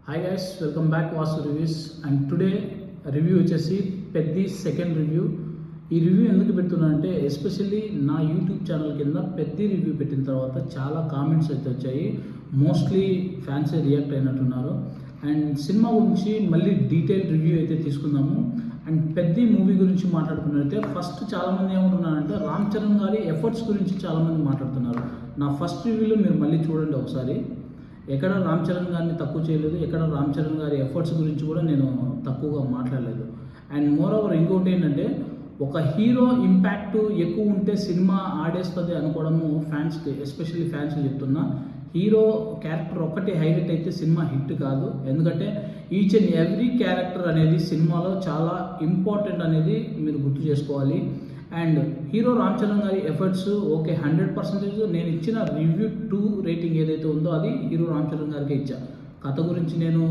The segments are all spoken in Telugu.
Hi guys, welcome back Vasu reviews. And today review వచ్చేసి పెద్ది సెకండ్ రివ్యూ. ఈ రివ్యూ ఎందుకు పెడుతున్నా అంటే ఎస్పెషల్లీ నా యూట్యూబ్ ఛానల్ కింద పెద్ది రివ్యూ పెట్టిన తర్వాత చాలా కామెంట్స్ అయితే వచ్చాయి. మోస్ట్లీ ఫ్యాన్సే రియాక్ట్ అయినట్టున్నారు. అండ్ సినిమా గురించి మళ్ళీ డీటెయిల్ రివ్యూ అయితే తీసుకుందాము. అండ్ పెద్ది మూవీ గురించి మాట్లాడుకున్నట్లయితే ఫస్ట్ చాలామంది ఏమంటున్నారంటే రామ్ చరణ్ గారి ఎఫర్ట్స్ గురించి చాలామంది మాట్లాడుతున్నారు. నా ఫస్ట్ రివ్యూలో మీరు మళ్ళీ చూడండి ఒకసారి. ఎక్కడ రామ్ చరణ్ గారిని తక్కువ చేయలేదు, ఎక్కడ రామ్ చరణ్ గారి ఎఫర్ట్స్ గురించి కూడా నేను తక్కువగా మాట్లాడలేదు. అండ్ మోర్ ఓవర్ ఇంకోటి ఏంటంటే ఒక హీరో ఇంపాక్ట్ ఎక్కువ ఉంటే సినిమా ఆడేస్తుంది అనుకోవడము ఫ్యాన్స్కి, ఎస్పెషల్లీ ఫ్యాన్స్కి చెప్తున్నా. హీరో క్యారెక్టర్ ఒక్కటి హైలైట్ అయితే సినిమా హిట్ కాదు. ఎందుకంటే ఈచ్ అండ్ ఎవ్రీ క్యారెక్టర్ అనేది సినిమాలో చాలా ఇంపార్టెంట్ అనేది మీరు గుర్తు చేసుకోవాలి. అండ్ హీరో రామ్ చరణ్ గారి ఎఫర్ట్స్ ఓకే 100%. నేను ఇచ్చిన రివ్యూ 2 రేటింగ్ ఏదైతే ఉందో అది హీరో రామ్ చరణ్ గారికి ఇచ్చా. కథ గురించి నేను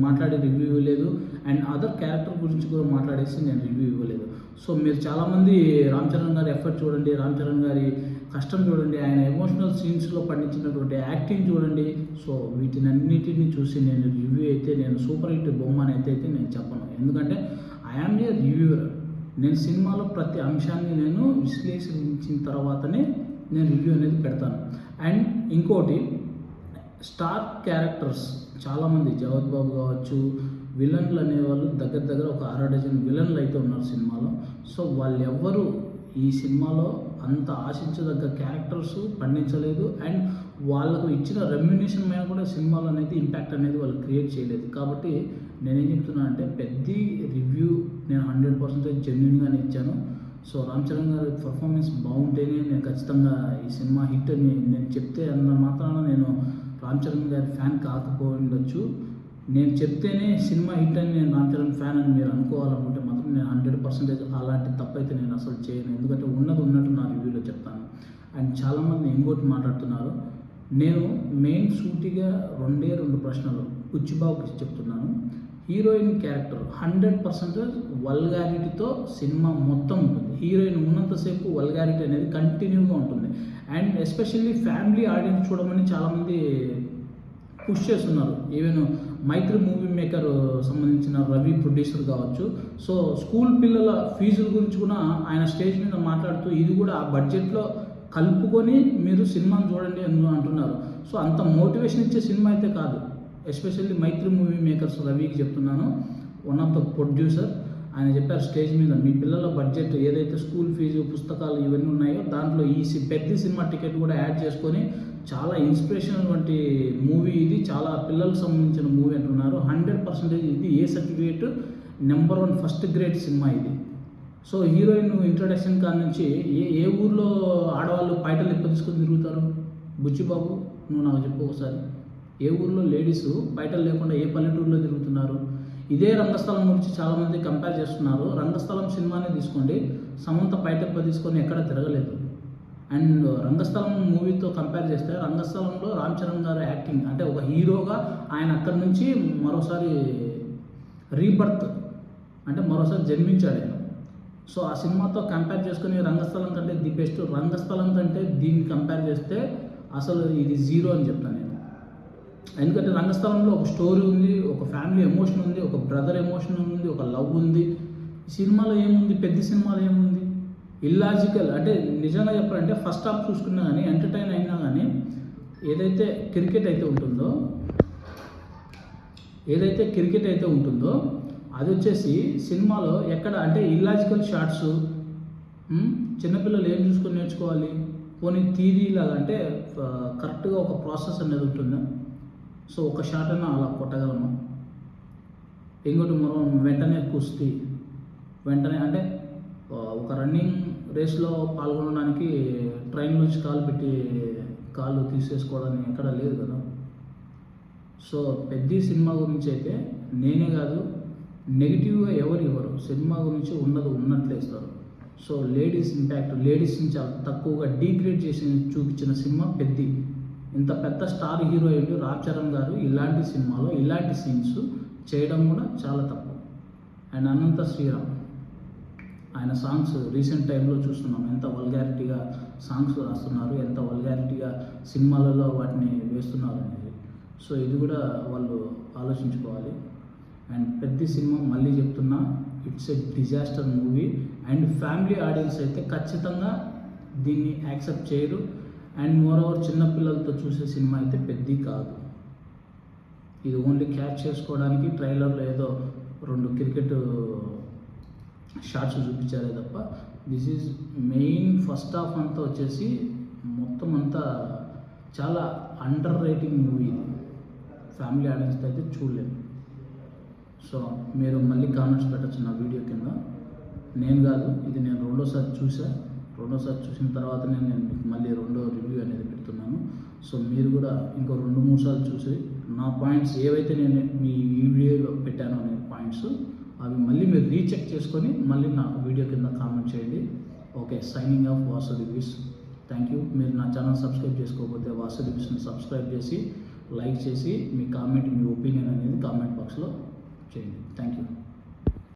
మాట్లాడే రివ్యూ ఇవ్వలేదు. అండ్ అదర్ క్యారెక్టర్ గురించి కూడా మాట్లాడేసి నేను రివ్యూ ఇవ్వలేదు. సో మీరు చాలామంది రామ్ చరణ్ గారి ఎఫర్ట్ చూడండి, రామ్ చరణ్ గారి కష్టం చూడండి, ఆయన ఎమోషనల్ సీన్స్లో పండించినటువంటి యాక్టింగ్ చూడండి. సో వీటినన్నిటిని చూసి నేను రివ్యూ అయితే నేను సూపర్ హిట్ బొమ్మ అని అయితే నేను చెప్పను. ఎందుకంటే ఐఆమ్ ఏ రివ్యూవర్. నేను సినిమాలో ప్రతి అంశాన్ని నేను విశ్లేషించిన తర్వాతనే నేను రివ్యూ అనేది పెడతాను. అండ్ ఇంకోటి, స్టార్ క్యారెక్టర్స్ చాలామంది, జగత్ బాబు కావచ్చు, విలన్లు అనేవాళ్ళు దగ్గర ఒక 6 డజన్ విలన్లు అయితే ఉన్నారు సినిమాలో. సో వాళ్ళు ఎవ్వరూ ఈ సినిమాలో అంత ఆశించదగ్గ క్యారెక్టర్స్ పండించలేదు. అండ్ వాళ్ళకు ఇచ్చిన రెమ్యునేషన్ మీద కూడా సినిమాలో అనేది ఇంపాక్ట్ అనేది వాళ్ళు క్రియేట్ చేయలేదు. కాబట్టి నేనేం చెప్తున్నా అంటే పెద్ద రివ్యూ నేను 100% జెన్యున్గానే ఇచ్చాను. సో రామ్ చరణ్ గారి పర్ఫార్మెన్స్ బాగుంటేనే నేను ఖచ్చితంగా ఈ సినిమా హిట్ అని నేను చెప్తే అన్న మాత్రాన నేను రామ్ చరణ్ గారి ఫ్యాన్ కాకపోయిండొచ్చు. నేను చెప్తేనే సినిమా హిట్ అని నేను రామ్ చరణ్ ఫ్యాన్ అని మీరు అనుకోవాలనుకుంటే మాత్రం నేను 100% అలాంటి తప్పు అయితే నేను అసలు చేయను. ఎందుకంటే ఉన్నట్టు నా రివ్యూలో చెప్తాను. అండ్ చాలామంది ఇంకోటి మాట్లాడుతున్నారు. నేను మెయిన్ సూటిగా 2 ప్రశ్నలు బుచ్చిబాబుకి చెప్తున్నాను. హీరోయిన్ క్యారెక్టర్ 100% వల్గారిటీతో సినిమా మొత్తం ఉంటుంది. హీరోయిన్ ఉన్నంతసేపు వల్గారిటీ అనేది కంటిన్యూగా ఉంటుంది. అండ్ ఎస్పెషల్లీ ఫ్యామిలీ ఆడియన్స్ చూడమని చాలామంది పుష్ చేస్తున్నారు. ఈవెన్ మైత్రి మూవీ మేకర్ సంబంధించిన రవి ప్రొడ్యూసర్ కావచ్చు. సో స్కూల్ పిల్లల ఫీజుల గురించి కూడా ఆయన స్టేజ్ మీద మాట్లాడుతూ ఇది కూడా ఆ బడ్జెట్లో కలుపుకొని మీరు సినిమాను చూడండి అని అంటున్నారు. సో అంత మోటివేషన్ ఇచ్చే సినిమా అయితే కాదు. ఎస్పెషల్లీ మైత్రి మూవీ మేకర్స్ రవికి చెప్తున్నాను, వన్ ఆఫ్ ద ప్రొడ్యూసర్. ఆయన చెప్పారు స్టేజ్ మీద, మీ పిల్లల బడ్జెట్ ఏదైతే స్కూల్ ఫీజు, పుస్తకాలు ఇవన్నీ ఉన్నాయో దాంట్లో ఈ పెద్ద సినిమా టికెట్ కూడా యాడ్ చేసుకొని చాలా ఇన్స్పిరేషన్ వంటి మూవీ ఇది, చాలా పిల్లలకు సంబంధించిన మూవీ అంటున్నారు. 100% ఇది A certificate number 1 first grade cinema ఇది. సో హీరోయిన్ ఇంట్రడక్షన్ కాడ నుంచి ఏ ఊర్లో ఆడవాళ్ళు పైటలు ఎక్కువ తీసుకొని తిరుగుతారు? బుచ్చిబాబు నువ్వు నాకు చెప్పు ఒకసారి. ఏ ఊర్లో లేడీస్ పైటలు లేకుండా ఏ పల్లెటూరులో తిరుగుతున్నారు? ఇదే రంగస్థలం గురించి చాలామంది కంపేర్ చేస్తున్నారు. రంగస్థలం సినిమానే తీసుకోండి, సమంత పైటెప్ప తీసుకొని ఎక్కడ తిరగలేదు. అండ్ రంగస్థలం మూవీతో కంపేర్ చేస్తే రంగస్థలంలో రామ్ చరణ్ గారు యాక్టింగ్ అంటే ఒక హీరోగా ఆయన అక్కడి నుంచి మరోసారి రీబర్త్ అంటే మరోసారి జన్మించాడు ఆయన. సో ఆ సినిమాతో కంపేర్ చేసుకుని రంగస్థలం కంటే ది బెస్ట్, రంగస్థలం కంటే దీన్ని కంపేర్ చేస్తే అసలు ఇది 0 అని చెప్తాను నేను. ఎందుకంటే రంగస్థలంలో ఒక స్టోరీ ఉంది, ఒక ఫ్యామిలీ ఎమోషన్ ఉంది, ఒక బ్రదర్ ఎమోషన్ ఉంది, ఒక లవ్ ఉంది. ఈ సినిమాలో ఏముంది? పెద్ద సినిమాలో ఏముంది? ఇల్లాజికల్. అంటే నిజంగా చెప్పాలంటే ఫస్ట్ హాఫ్ చూసుకున్నా కానీ ఎంటర్టైన్ అయినా కానీ ఏదైతే క్రికెట్ అయితే ఉంటుందో అది వచ్చేసి సినిమాలో ఎక్కడ అంటే ఇల్లాజికల్ షార్ట్స్. చిన్నపిల్లలు ఏం చూసుకొని నేర్చుకోవాలి? పోనీ థియరీ లాగా అంటే కరెక్ట్గా ఒక ప్రాసెస్ అనేది ఉంటుందా? సో ఒక షాట్ అన్నా అలా కొట్టగలమా? ఇంకోటి మనం వెంటనే కుస్తీ, వెంటనే అంటే ఒక రన్నింగ్ రేస్లో పాల్గొనడానికి ట్రైన్ నుంచి కాళ్ళు తీసేసుకోవడానికి ఎక్కడ లేదు కదా. సో పెద్ద సినిమా గురించి అయితే నేనే కాదు, నెగిటివ్గా ఎవరు సినిమా గురించి ఉన్నట్లే ఇస్తారు. సో లేడీస్ ఇంపాక్ట్, లేడీస్ని చాలా తక్కువగా డీగ్రేడ్ చేసి చూపించిన సినిమా పెద్ద. ఇంత పెద్ద స్టార్ హీరోయిన్ రామ్ చరణ్ గారు ఇలాంటి సినిమాలో ఇలాంటి సీన్స్ చేయడం కూడా చాలా తప్పు. అండ్ అనంత శ్రీరామ్ ఆయన సాంగ్స్ రీసెంట్ టైంలో చూస్తున్నాం ఎంత వల్గారిటీగా సాంగ్స్ రాస్తున్నారు, ఎంత వల్గారిటీగా సినిమాలలో వాటిని వేస్తున్నారు అనేది. సో ఇది కూడా వాళ్ళు ఆలోచించుకోవాలి. అండ్ పెద్ద సినిమా మళ్ళీ చెప్తున్నా, it's a disaster movie and family audience అయితే ఖచ్చితంగా దీన్ని యాక్సెప్ట్ చేయరు. అండ్ మోరోవర్ చిన్నపిల్లలతో చూసే సినిమా అయితే పెద్ద కాదు. ఇది ఓన్లీ క్యాచ్ చేసుకోవడానికి ట్రైలర్లో ఏదో 2 క్రికెట్ షార్ట్స్ చూపించారే తప్ప this is main first half అంతా వచ్చేసి మొత్తం అంతా చాలా అండర్ రేటింగ్ మూవీ. ఇది ఫ్యామిలీ ఆడియన్స్తో అయితే చూడలేదు. సో మీరు మళ్ళీ కామెంట్స్ పెట్టచ్చు నా వీడియో కింద. నేను కాదు, ఇది నేను రెండోసారి చూసిన తర్వాత నేను మీకు మళ్ళీ రెండో రివ్యూ అనేది పెడుతున్నాను. సో మీరు కూడా ఇంకో 2-3 సార్లు చూసి నా పాయింట్స్ ఏవైతే నేను మీ వీడియోలో పెట్టానో నేను పాయింట్స్ అవి మళ్ళీ మీరు రీచెక్ చేసుకొని మళ్ళీ నా వీడియో కింద కామెంట్ చేయండి. Okay, signing off Vasu reviews. Thank you. మీరు నా ఛానల్ సబ్స్క్రైబ్ చేసుకోకపోతే వాసు రివ్యూస్ని సబ్స్క్రైబ్ చేసి లైక్ చేసి మీ ఒపీనియన్ అనేది కామెంట్ బాక్స్లో చేయండి. Thank you.